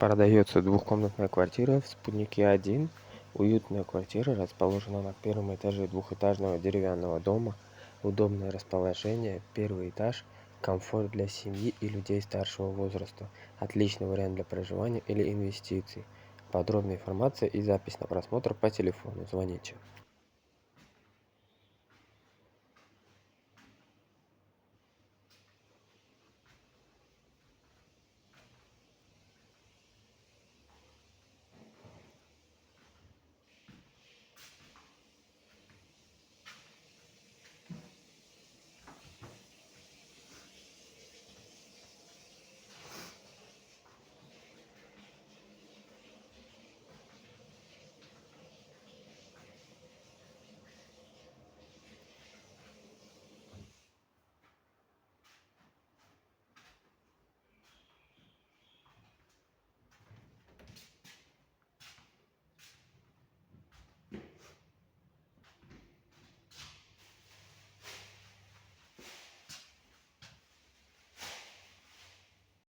Продается двухкомнатная квартира в Спутнике 1. Уютная квартира расположена на первом этаже двухэтажного деревянного дома. Удобное расположение, первый этаж, комфорт для семьи и людей старшего возраста. Отличный вариант для проживания или инвестиций. Подробная информация и запись на просмотр по телефону. Звоните.